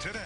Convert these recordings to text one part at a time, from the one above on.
today.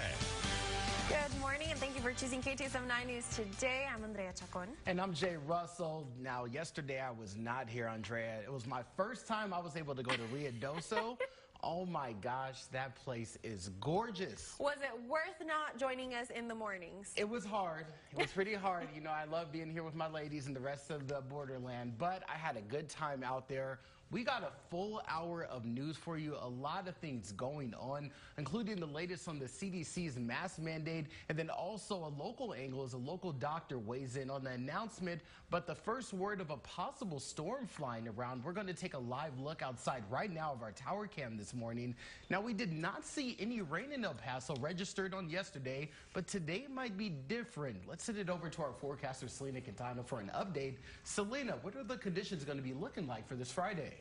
Good morning, and thank you for choosing KTSM 9 News today. I'm Andrea Chacon. And I'm Jay Russell. Now, yesterday I was not here, Andrea. It was my first time I was able to go to Ruidoso. Oh my gosh, that place is gorgeous. Was it worth not joining us in the mornings? It was hard. It was pretty hard. You know, I love being here with my ladies and the rest of the borderland, but I had a good time out there. We got a full hour of news for you, a lot of things going on, including the latest on the CDC's mask mandate, and then also a local angle as a local doctor weighs in on the announcement, but the first word of a possible storm flying around. We're going to take a live look outside right now of our tower cam this morning. Now, we did not see any rain in El Paso registered on yesterday, but today might be different. Let's send it over to our forecaster, Selena Quintana, for an update. Selena, what are the conditions going to be looking like for this Friday?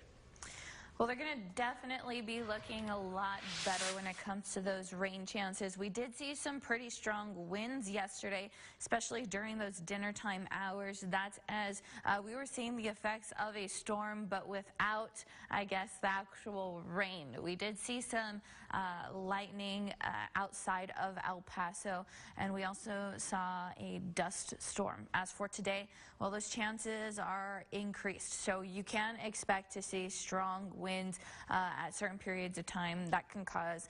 Well, they're going to definitely be looking a lot better when it comes to those rain chances. We did see some pretty strong winds yesterday, especially during those dinner time hours. That's as we were seeing the effects of a storm, but without, I guess, the actual rain. We did see some lightning outside of El Paso, and we also saw a dust storm. As for today, well, those chances are increased, so you can expect to see strong winds at certain periods of time that can cause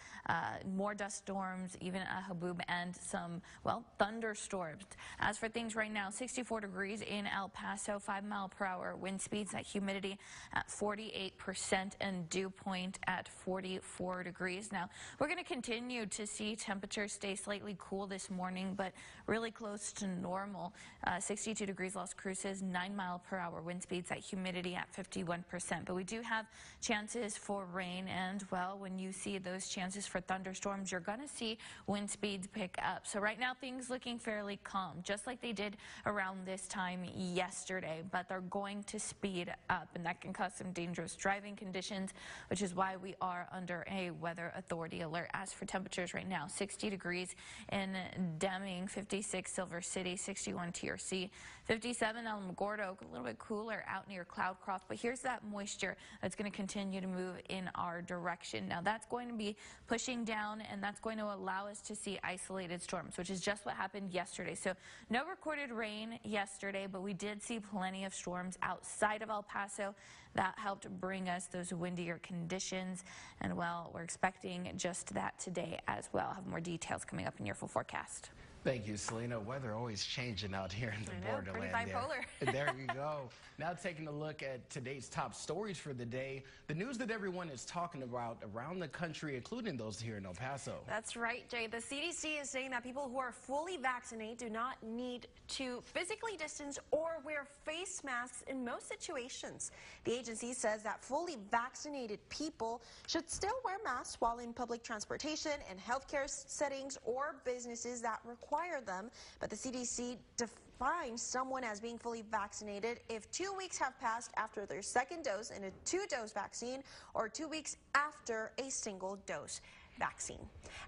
more dust storms, even a haboob, and some, well, thunderstorms. As for things right now, 64 degrees in El Paso, 5-mile-per-hour wind speeds, that humidity at 48%, and dew point at 44 degrees. Now, we're going to continue to see temperatures stay slightly cool this morning, but really close to normal. 62 degrees Las Cruces, 9-mile-per-hour wind speeds, that humidity at 51%. But we do have chances for rain, and, well, when you see those chances for thunderstorms, you're going to see wind speeds pick up. So right now, things looking fairly calm, just like they did around this time yesterday, but they're going to speed up, and that can cause some dangerous driving conditions, which is why we are under a weather authority alert. As for temperatures right now, 60 degrees in Deming, 56 Silver City, 61 TRC, 57 Alamogordo, a little bit cooler out near Cloudcroft, but here's that moisture that's going to continue to move in our direction. Now, that's going to be pushing down, and that's going to allow us to see isolated storms, which is just what happened yesterday. So no recorded rain yesterday, but we did see plenty of storms outside of El Paso that helped bring us those windier conditions, and, well, we're expecting just that today as well. I'll have more details coming up in your full forecast. Thank you, Selena. Weather always changing out here in the borderland. Pretty bipolar. There you go. Now taking a look at today's top stories for the day. The news that everyone is talking about around the country, including those here in El Paso. That's right, Jay. The CDC is saying that people who are fully vaccinated do not need to physically distance or wear face masks in most situations. The agency says that fully vaccinated people should still wear masks while in public transportation and healthcare settings or businesses that require them, but the CDC defines someone as being fully vaccinated if 2 weeks have passed after their second dose in a 2-dose vaccine or 2 weeks after a single-dose vaccine.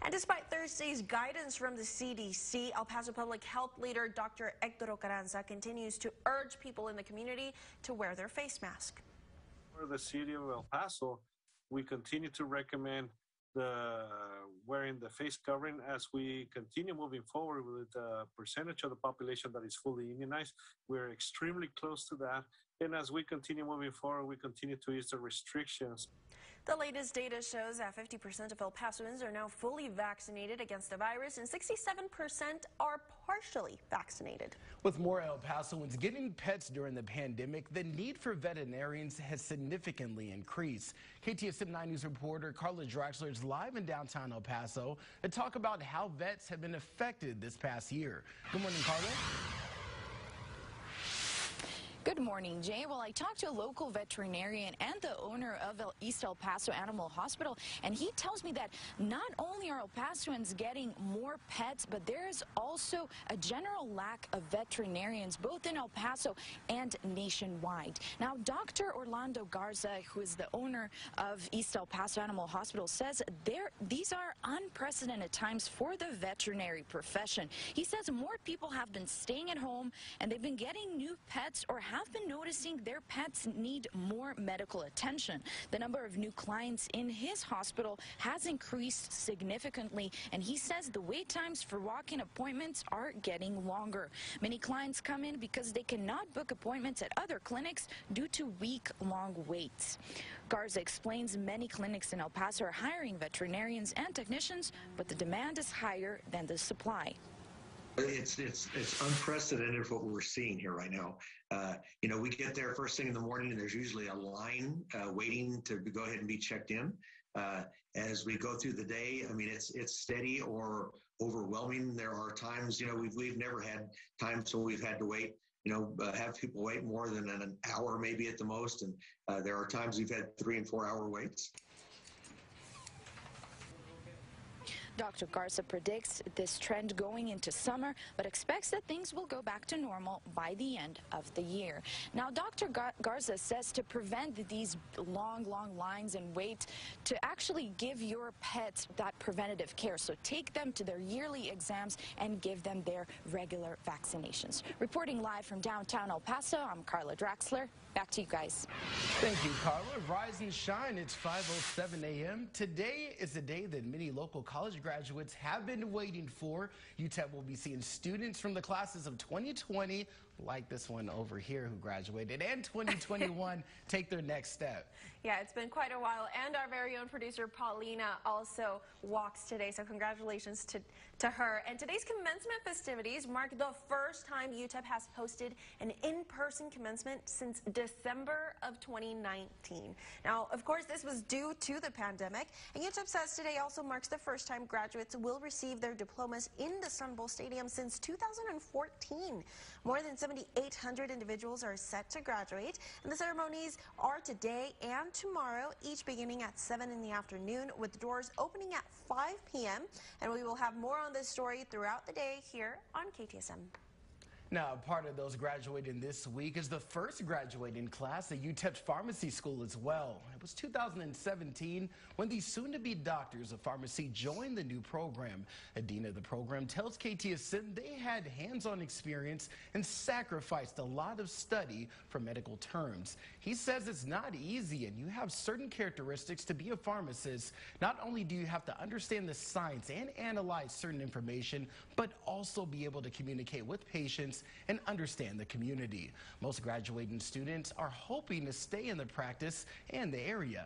And despite Thursday's guidance from the CDC, El Paso Public Health leader Dr. Hector Carranza continues to urge people in the community to wear their face mask. For the city of El Paso, we continue to recommend wearing the face covering as we continue moving forward with the percentage of the population that is fully immunized. We're extremely close to that. And as we continue moving forward, we continue to ease the restrictions. The latest data shows that 50% of El Pasoans are now fully vaccinated against the virus, and 67% are partially vaccinated. With more El Pasoans getting pets during the pandemic, the need for veterinarians has significantly increased. KTSM 9 News reporter Carla Draxler is live in downtown El Paso to talk about how vets have been affected this past year. Good morning, Carla. Good morning, Jay. Well, I talked to a local veterinarian and the owner of East El Paso Animal Hospital, and he tells me that not only are El Pasoans getting more pets, but there is also a general lack of veterinarians, both in El Paso and nationwide. Now, Dr. Orlando Garza, who is the owner of East El Paso Animal Hospital, says these are unprecedented times for the veterinary profession. He says more people have been staying at home, and they've been getting new pets or have been noticing their pets need more medical attention. The number of new clients in his hospital has increased significantly, and he says the wait times for walk-in appointments are getting longer. Many clients come in because they cannot book appointments at other clinics due to week-long waits. Garza explains many clinics in El Paso are hiring veterinarians and technicians, but the demand is higher than the supply. It's unprecedented what we're seeing here right now. We get there first thing in the morning, and there's usually a line waiting to go ahead and be checked in. As we go through the day, I mean, it's steady or overwhelming. There are times, we've never had times when we've had to wait, have people wait more than an hour, maybe at the most. And there are times we've had 3 and 4 hour waits. Dr. Garza predicts this trend going into summer, but expects that things will go back to normal by the end of the year. Now, Dr. Garza says to prevent these long lines and wait, to actually give your pets that preventative care. So take them to their yearly exams and give them their regular vaccinations. Reporting live from downtown El Paso, I'm Carla Draxler. Back to you guys. Thank you, Carla. Rise and shine. It's 5:07 a.m. Today is the day that many local college graduates have been waiting for. UTEP will be seeing students from the classes of 2020, like this one over here who graduated, and 2021 take their next step. Yeah, it's been quite a while, and our very own producer Paulina also walks today, so congratulations to her. And today's commencement festivities mark the first time UTEP has hosted an in-person commencement since December of 2019. Now, of course, this was due to the pandemic, and UTEP says today also marks the first time graduates will receive their diplomas in the Sun Bowl Stadium since 2014. More than 7,800 individuals are set to graduate, and the ceremonies are today and tomorrow, each beginning at 7 in the afternoon, with doors opening at 5 p.m. And we will have more on this story throughout the day here on KTSM. Now, part of those graduating this week is the first graduating class at UTEP's pharmacy school as well. It was 2017 when the soon-to-be doctors of pharmacy joined the new program. A dean of the program tells KTSM they had hands-on experience and sacrificed a lot of study for medical terms. He says it's not easy, and you have certain characteristics to be a pharmacist. Not only do you have to understand the science and analyze certain information, but also be able to communicate with patients and understand the community. Most graduating students are hoping to stay in the practice and the area.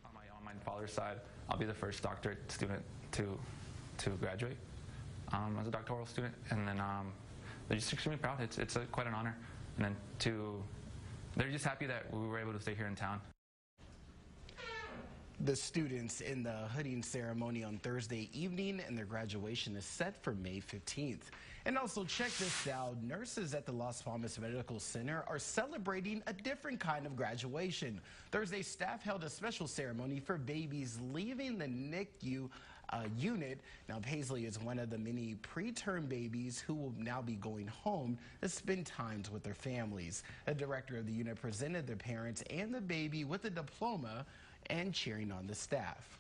On my father's side, I'll be the first doctorate student to graduate as a doctoral student, and then they're just extremely proud. It's quite an honor, and then they're just happy that we were able to stay here in town. The students in the hooding ceremony on Thursday evening, and their graduation is set for May 15th. And also check this out, nurses at the Las Palmas Medical Center are celebrating a different kind of graduation. Thursday, staff held a special ceremony for babies leaving the NICU unit. Now, Paisley is one of the many preterm babies who will now be going home to spend time with their families. The director of the unit presented the parents and the baby with a diploma and cheering on the staff.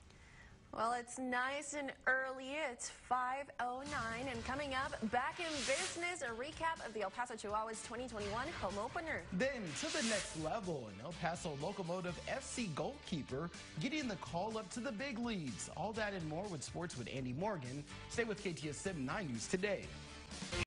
Well, it's nice and early. It's 5:09, and coming up, back in business, a recap of the El Paso Chihuahuas 2021 home opener. Then to the next level, an El Paso Locomotive FC goalkeeper getting the call up to the big leagues. All that and more with sports with Andy Morgan. Stay with KTSM 9 News today.